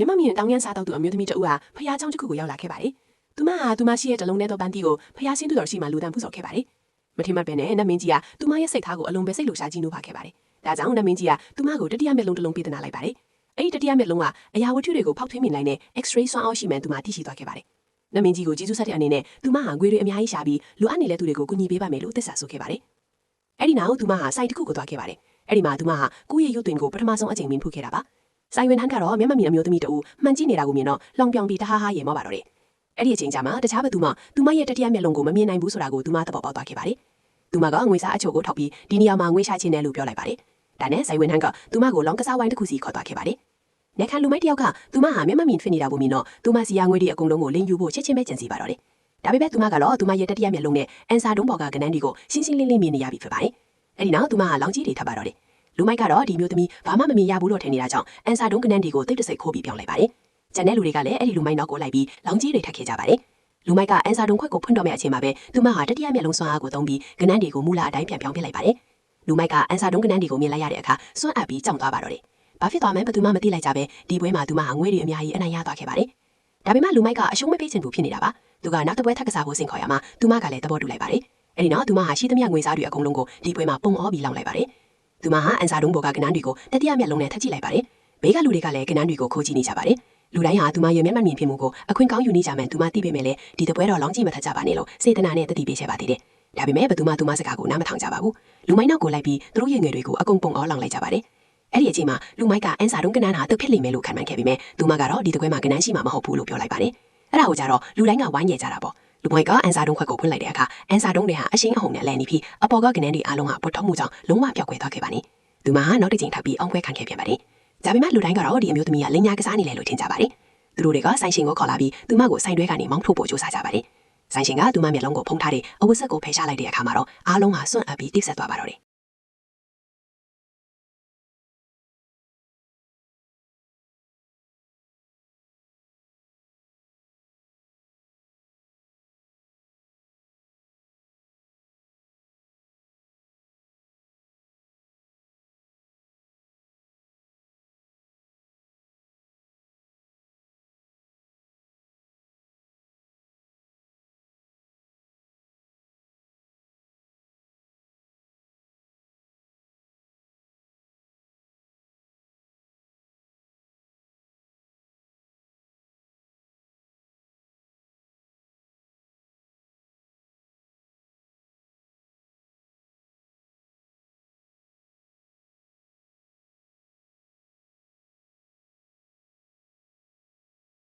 မြမမြင်တောင်းရန်စားတော့သူအမျိုးသမီးတဦးဟာဖျားချောင်းတစ်ခုကိုရောက်လာခဲ့ပါတယ်။သူမဟာသူမရှိရဲ့တလုံးနဲ့တော့ပန်းတီကိုဖျားရှင်းသူတော်ရှိမှလူတန်းပူဇော်ခဲ့ပါတယ်။မထင်မှတ်ပဲနဲ့နတ်မင်းကြီးကသူမရဲ့စိတ်သားကိုအလုံးပဲစိတ်လိုရှားကြီးနိုးပါခဲ့ပါတယ်။ဒါကြောင့်နတ်မင်းကြီးကသူမကိုတတိယမျက်လုံးတစ်လုံးပေးသနာလိုက်ပါတယ်။အဲ့ဒီတတိယမျက်လုံးကအရာဝတ္ထုတွေကိုဖောက်ထွင်းမြင်နိုင်တဲ့ X-ray စွမ်းအားရှိမှန်သူမသိရှိသွားခဲ့ပါတယ်။နတ်မင်းကြီးကိုကျေးဇူးဆက်တဲ့အနေနဲ့သူမဟာငွေတွေအများကြီးရှာပြီးလိုအပ်နေတဲ့သူတွေကိုကူညီပေးပါမယ်လို့သစ္စာဆိုခဲ့ပါတယ်။အဲ့ဒီနောက်သူမဟာစိုက်တစ်ခုကိုသွားခဲ့ပါတယ်။အဲ့ဒီမှာသူမဟာကိုယ့်ရဲ့ရုပ်သွင်းကိုပထမဆုံးအကြိမ်မြင်ဖူးခဲ့တာပါ။စိုင်ဝင်ဟန်ကတော့မျက်မှန်မြင်အမျိုးသမီးတူမှန်ကြည့်နေတာကိုမြင်တော့လောင်ပြောင်ပြီးတဟားဟားရေမောပါတော့တယ်။အဲ့ဒီအချိန်ကျမှတခြားဘသူမှသူမရဲ့တတိယမျက်လုံးကိုမမြင်နိုင်ဘူးဆိုတာကိုသူမသဘောပေါက်သွားခဲ့ပါတယ်။သူမကငွေစားအချို့ကိုထောက်ပြီးဒီနေရာမှာငွေရှာခြင်းနဲ့လို့ပြောလိုက်ပါတယ်။ဒါနဲ့စိုင်ဝင်ဟန်ကသူမကိုလောင်ကစားဝိုင်းတစ်ခုစီခေါ်သွားခဲ့ပါတယ်။နေခန့်လူမိုက်တယောက်ကသူမဟာမျက်မှန်မြင်ဖြစ်နေတာကိုမြင်တော့သူမစီယာငွေတွေအကုန်လုံးကိုလင်းယူဖို့ချက်ချင်းပဲကြံစီပါတော့တယ်။ဒါပေမဲ့သူမကတော့သူမရဲ့တတိယမျက်လုံးနဲ့အန်ဆာဒုံးပေါ်ကကနန်းတွေကိုရှင်းရှင်းလင်းလင်းမြင်နေရပြီဖြစ်ပါတယ်။အဲ့ဒီနောက်သူမဟာလောင်ကြီးတွေထပ်ပါတော့တယ်။လူမိုက်ကတော့ဒီမျိုးသမီးဘာမှမမြင်ရဘူးလို့ထင်နေတာကြောင့်အန်ဆာဒုံးကနန်းတွေကိုတိတ်တဆိတ်ခိုးပြီးပြောင်းလိုက်ပါတယ်။ကျန်တဲ့လူတွေကလည်းအဲ့ဒီလူမိုက်နောက်ကိုလိုက်ပြီးလောင်ကြီးတွေထပ်ခဲ့ကြပါတယ်။လူမိုက်ကအန်ဆာဒုံးခွက်ကိုဖွင့်တော့မယ့်အချိန်မှာပဲသူမဟာတတိယမျက်လုံးစွမ်းအားကိုသုံးပြီးကနန်းတွေကိုမူလာအတိုင်းပြန်ပြောင်းပြလိုက်ပါတယ်။လူမိုက်ကအန်ဆာဒုံးကနန်းတွေကိုမြင်လိုက်ရတဲ့အခါစွန့်အပ်ပြီးကြောက်သွားပါတော့တယ်။ဘာဖြစ်သွားမှန်းဘယ်သူမှမသိလိုက်ကြပဲဒီပွဲမှာသူမဟာငွေတွေအများကြီးအနိုင်ရသွားခဲ့ပါတယ်။ဒါပေမဲ့လူမိုက်ကအရှုံးမပေးချင်ဘူးဖြစ်နေတာပါ။သူကနောက်တစ်ပွဲထပ်ကစားဖို့စင်ခေါ်ရမှာသူမကလည်းသဘောတူလိုက်ပါတယ်။အဲ့ဒီနောက်သူမဟာရှိသမျှငွေစားတွေအကုန်လုံးကိုဒီပွဲမှာပုံအောပြီးလောင်လိုက်ပါတယ်။သူမဟာအန်ဆာဒုံးဘော်ကကနန်းတွေကိုတတိယမျက်လုံးနဲ့ထပ်ကြည့်လိုက်ပါတယ်။ဘေးကလူတွေကလည်းကနန်းတွေကိုခိုးကြည့်နေကြပါတယ်။လူတိုင်းဟာသူမရဲ့မျက်မှန်မြင်ဖြစ်မှုကိုအခွင့်ကောင်းယူနေကြမှန်သူမသိပေမဲ့လည်းဒီတပွဲတော့လောင်ကြည့်မထကြပါနဲ့လို့စေတနာနဲ့တတိပေးချက်ပါသေးတယ်။ဒါပေမဲ့ဘသူမှသူမစကားကိုနားမထောင်ကြပါဘူး။လူမိုက်နောက်ကိုလိုက်ပြီးသူတို့ရဲ့ငွေတွေကိုအကုန်ပုံအောလောင်လိုက်ကြပါတယ်။အဲ့ဒီအချိန်မှာလူမိုက်ကအန်ဆာဒုံးကနန်းဟာသူဖြစ်လိမ့်မယ်လို့ခံမှန်းခဲ့ပေမဲ့သူမကတော့ဒီတပွဲမှာကနန်းရှိမှာမဟုတ်ဘူးလို့ပြောလိုက်ပါတယ်။အဲ့ဒါကိုကြတော့လူတိုင်းကဝိုင်းညံကြတာပေါ့။လူမိုက်ကအန်ဆာဒုံးခွက်ကိုဖွင့်လိုက်တဲ့အခါအန်ဆာဒုံးတွေဟာအရှင်းအဟုန်နဲ့လဲနေပြီးအပေါ်ကကနန်းတွေအားလုံးဟာပုတ်ထုံးမှုကြောင့်လုံးဝပျောက်ကွယ်သွားခဲ့ပါနေ။သူမဟာနောက်တစ်ချိန်ထပ်ပြီးအောင်ပွဲခံခဲ့ပြန်ပါတယ်။ဒါပေမဲ့လူတိုင်းကတော့ဒီအမျိုးသမီးကလင်ညာကစားနေတယ်လို့ထင်ကြပါတယ်။သူတို့တွေကဆိုင်ရှင်ကိုခေါ်လာပြီးသူမကိုဆိုင်တွဲကနေမောင်းထုတ်ဖို့ကြိုးစားကြပါတယ်။ဆိုင်ရှင်ကသူမမျက်လုံးကိုဖုံးထားတဲ့အဝတ်ဆက်ကိုဖယ်ရှားလိုက်တဲ့အခါမှာတော့အားလုံးဟာစွန့်အပ်ပြီးတိကျဆက်သွားပါတော့တယ်